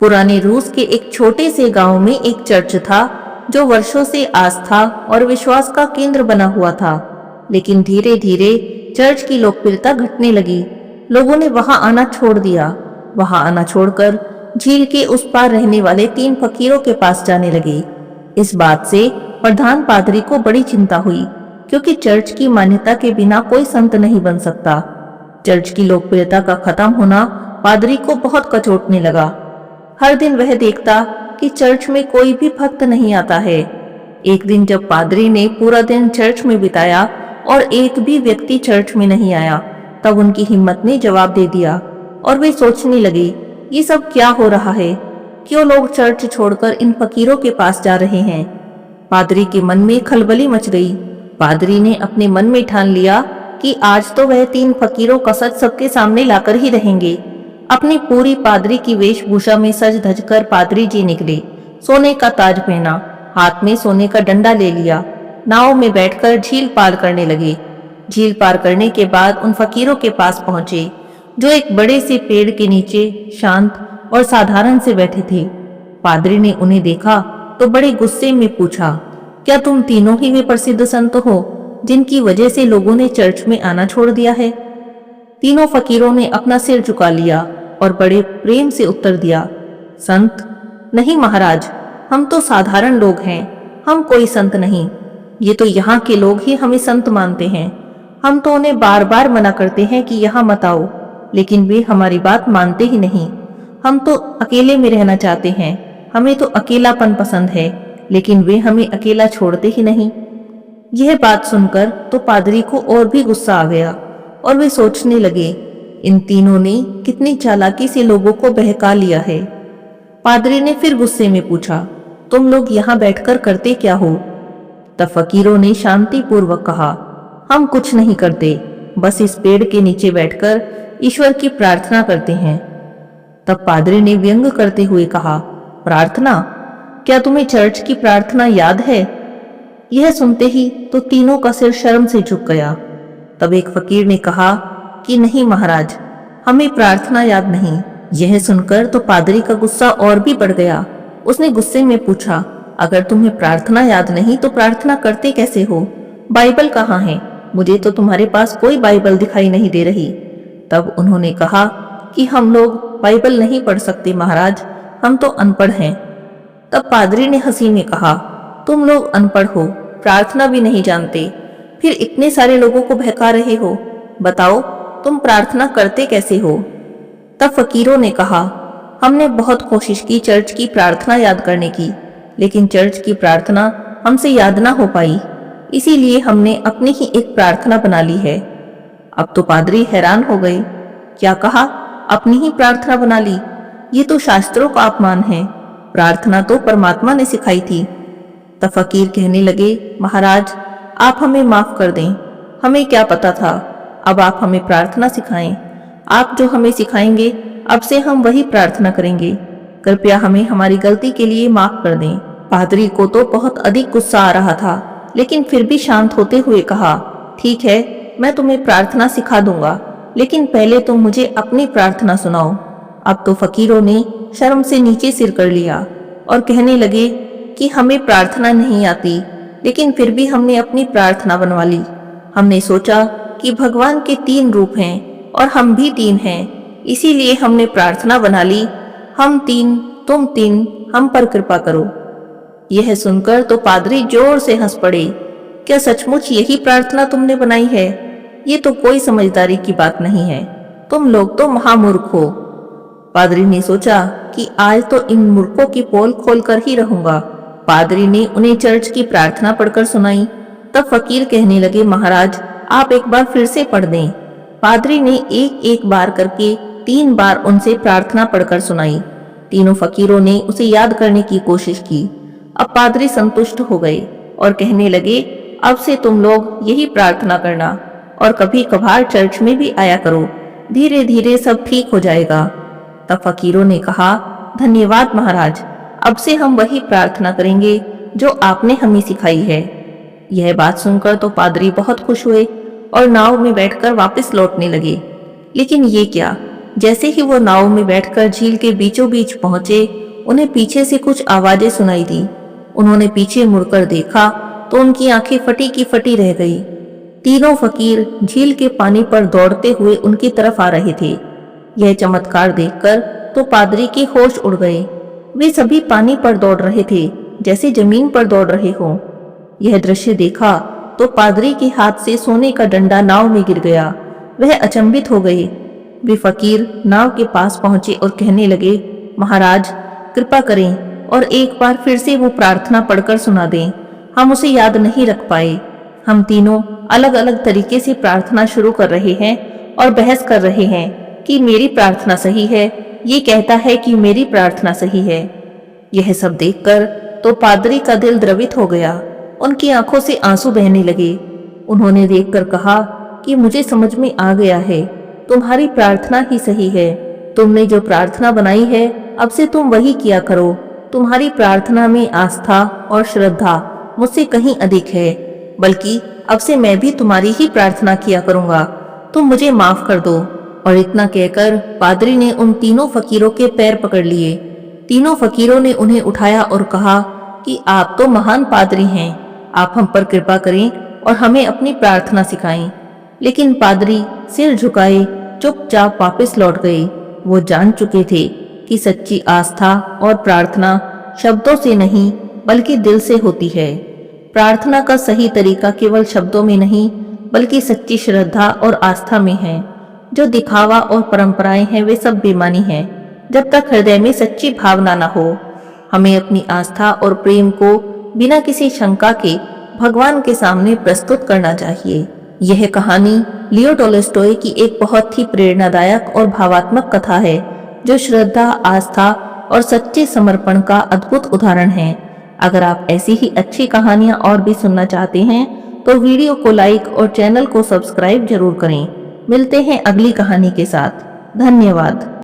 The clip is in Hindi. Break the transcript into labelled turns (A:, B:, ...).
A: पुराने रूस के एक छोटे से गांव में एक चर्च था जो वर्षों से आस्था और विश्वास का केंद्र बना हुआ था। लेकिन धीरे धीरे चर्च की लोकप्रियता घटने लगी। लोगों ने वहां आना छोड़ दिया। वहां आना छोड़कर झील के उस पार रहने वाले 3 फकीरों के पास जाने लगे। इस बात से प्रधान पादरी को बड़ी चिंता हुई, क्योंकि चर्च की मान्यता के बिना कोई संत नहीं बन सकता। चर्च की लोकप्रियता का खत्म होना पादरी को बहुत कचोटने लगा। हर दिन वह देखता कि चर्च में कोई भी भक्त नहीं आता है। एक दिन जब पादरी ने पूरा दिन चर्च में बिताया और एक भी व्यक्ति चर्च में नहीं आया, तब उनकी हिम्मत ने जवाब दे दिया और वे सोचने लगे, ये सब क्या हो रहा है? क्यों लोग चर्च छोड़कर इन फकीरों के पास जा रहे हैं? पादरी के मन में खलबली मच गई। पादरी ने अपने मन में ठान लिया कि आज तो वह 3 फकीरों का सच सबके सामने लाकर ही रहेंगे। अपनी पूरी पादरी की वेशभूषा में सज धज कर पादरी जी निकले। सोने का ताज पहना, हाथ में सोने का डंडा ले लिया। नाव में बैठकर झील पार करने लगे। झील पार करने के बाद उन फकीरों के पास पहुंचे जो एक बड़े से पेड़ के नीचे शांत और साधारण से बैठे थे। पादरी ने उन्हें देखा तो बड़े गुस्से में पूछा, क्या तुम तीनों ही वे प्रसिद्ध संत हो जिनकी वजह से लोगों ने चर्च में आना छोड़ दिया है? तीनों फकीरों ने अपना सिर झुका लिया और बड़े प्रेम से उत्तर दिया, संत? नहीं महाराज, हम तो साधारण लोग हैं, हम कोई संत नहीं। ये तो यहाँ के लोग ही हमें संत मानते हैं। हम तो उन्हें बार बार मना करते हैं कि यहाँ मत आओ, लेकिन वे हमारी बात मानते ही नहीं। हम तो अकेले में रहना चाहते हैं, हमें तो अकेलापन पसंद है, लेकिन वे हमें अकेला छोड़ते ही नहीं। यह बात सुनकर तो पादरी को और भी गुस्सा आ गया और वे सोचने लगे, इन तीनों ने कितनी चालाकी से लोगों को बहका लिया है। पादरी ने फिर गुस्से में पूछा, तुम लोग यहाँ बैठकर करते क्या हो? तब फकीरों ने शांति पूर्वक कहा, हम कुछ नहीं करते, बस इस पेड़ के नीचे बैठकर ईश्वर की प्रार्थना करते हैं। तब पादरी ने व्यंग करते हुए कहा, प्रार्थना? क्या तुम्हें चर्च की प्रार्थना याद है? यह सुनते ही तो तीनों का सिर शर्म से झुक गया। तब एक फकीर ने कहा कि नहीं महाराज, हमें प्रार्थना याद नहीं। यह सुनकर तो पादरी का गुस्सा और भी बढ़ गया। उसने गुस्से में पूछा, अगर तुम्हें प्रार्थना याद नहीं तो प्रार्थना करते कैसे हो? बाइबल कहाँ है? मुझे तो तुम्हारे पास कोई बाइबल दिखाई नहीं दे रही। तब उन्होंने कहा कि हम लोग बाइबल नहीं पढ़ सकते महाराज, हम तो अनपढ़ हैं। तब पादरी ने हंसी में कहा, तुम लोग अनपढ़ हो, प्रार्थना भी नहीं जानते, फिर इतने सारे लोगों को बहका रहे हो। बताओ, तुम प्रार्थना करते कैसे हो? तब फकीरों ने कहा, हमने बहुत कोशिश की चर्च की प्रार्थना याद करने की, लेकिन चर्च की प्रार्थना हमसे याद ना हो पाई, इसीलिए हमने अपनी ही एक प्रार्थना बना ली है। अब तो पादरी हैरान हो गए। क्या कहा? अपनी ही प्रार्थना बना ली? ये तो शास्त्रों का अपमान है। प्रार्थना तो परमात्मा ने सिखाई थी। तब फकीर कहने लगे, महाराज आप हमें माफ कर दें, हमें क्या पता था। अब आप हमें प्रार्थना सिखाएं। आप जो हमें सिखाएंगे अब से हम वही प्रार्थना करेंगे। कृपया हमें हमारी गलती के लिए माफ कर दें। पादरी को तो बहुत अधिक गुस्सा आ रहा था, लेकिन फिर भी शांत होते हुए कहा, ठीक है, मैं तुम्हें प्रार्थना सिखा दूंगा, लेकिन पहले तुम मुझे अपनी प्रार्थना सुनाओ। अब तो फकीरों ने शर्म से नीचे सिर कर लिया और कहने लगे कि हमें प्रार्थना नहीं आती, लेकिन फिर भी हमने अपनी प्रार्थना बनवा ली। हमने सोचा कि भगवान के 3 रूप हैं और हम भी 3 हैं, इसीलिए हमने प्रार्थना बना ली, हम 3, तुम 3, हम पर कृपा करो। यह सुनकर तो पादरी जोर से हंस पड़े। क्या सचमुच यही प्रार्थना तुमने बनाई है? ये तो कोई समझदारी की बात नहीं है, तुम लोग तो महामूर्ख हो। पादरी ने सोचा कि आज तो इन मूर्खों की पोल खोलकर ही रहूंगा। पादरी ने उन्हें चर्च की प्रार्थना पढ़कर सुनाई। तब फकीर कहने लगे, महाराज आप एक बार फिर से पढ़ दें। पादरी ने एक एक बार करके 3 बार उनसे प्रार्थना पढ़कर सुनाई। तीनों फकीरों ने उसे याद करने की कोशिश की। अब पादरी संतुष्ट हो गए और कहने लगे, अब से तुम लोग यही प्रार्थना करना और कभी कभार चर्च में भी आया करो, धीरे धीरे सब ठीक हो जाएगा। तब फकीरों ने कहा, धन्यवाद महाराज, अब से हम वही प्रार्थना करेंगे जो आपने हमें सिखाई है। यह बात सुनकर तो पादरी बहुत खुश हुए और नाव में बैठकर वापस लौटने लगे। लेकिन ये क्या, जैसे ही वो नाव में बैठकर झील के बीचों बीच पहुंचे, उन्हें पीछे से कुछ आवाजें सुनाई दी। उन्होंने पीछे मुड़कर देखा तो उनकी आंखें फटी की फटी रह गई। तीनों फकीर झील के पानी पर दौड़ते हुए उनकी तरफ आ रहे थे। यह चमत्कार देखकर तो पादरी के होश उड़ गए। वे सभी पानी पर दौड़ रहे थे जैसे जमीन पर दौड़ रहे हों। यह दृश्य देखा तो पादरी के हाथ से सोने का डंडा नाव में गिर गया। वह अचंभित हो गए। वे फकीर नाव के पास पहुंचे और कहने लगे, महाराज कृपा करें और एक बार फिर से वो प्रार्थना पढ़कर सुना दें। हम उसे याद नहीं रख पाए। हम तीनों अलग अलग तरीके से प्रार्थना शुरू कर रहे हैं और बहस कर रहे हैं कि मेरी प्रार्थना सही है, ये कहता है कि मेरी प्रार्थना सही है। यह सब देखकर तो पादरी का दिल द्रवित हो गया। उनकी आंखों से आंसू बहने लगे। उन्होंने देखकर कहा कि मुझे समझ में आ गया है, तुम्हारी प्रार्थना ही सही है। तुमने जो प्रार्थना बनाई है अब से तुम वही किया करो। तुम्हारी प्रार्थना में आस्था और श्रद्धा मुझसे कहीं अधिक है, बल्कि अब से मैं भी तुम्हारी ही प्रार्थना किया करूंगा। तुम मुझे माफ कर दो। और इतना कहकर पादरी ने उन तीनों फकीरों के पैर पकड़ लिए। तीनों फकीरों ने उन्हें उठाया और कहा कि आप तो महान पादरी हैं, आप हम पर कृपा करें और हमें अपनी प्रार्थना सिखाएं। लेकिन पादरी सिर झुकाए चुपचाप वापस लौट गए। वो जान चुके थे कि सच्ची आस्था और प्रार्थना शब्दों से नहीं बल्कि दिल से होती है। प्रार्थना का सही तरीका केवल शब्दों में नहीं बल्कि सच्ची श्रद्धा और आस्था में है। जो दिखावा और परंपराएं हैं वे सब बेमानी हैं जब तक हृदय में सच्ची भावना न हो। हमें अपनी आस्था और प्रेम को बिना किसी शंका के भगवान के सामने प्रस्तुत करना चाहिए। यह कहानी लियो टोल्स्टॉय की एक बहुत ही प्रेरणादायक और भावात्मक कथा है, जो श्रद्धा, आस्था और सच्चे समर्पण का अद्भुत उदाहरण है। अगर आप ऐसी ही अच्छी कहानियां और भी सुनना चाहते हैं तो वीडियो को लाइक और चैनल को सब्सक्राइब जरूर करें। मिलते हैं अगली कहानी के साथ। धन्यवाद।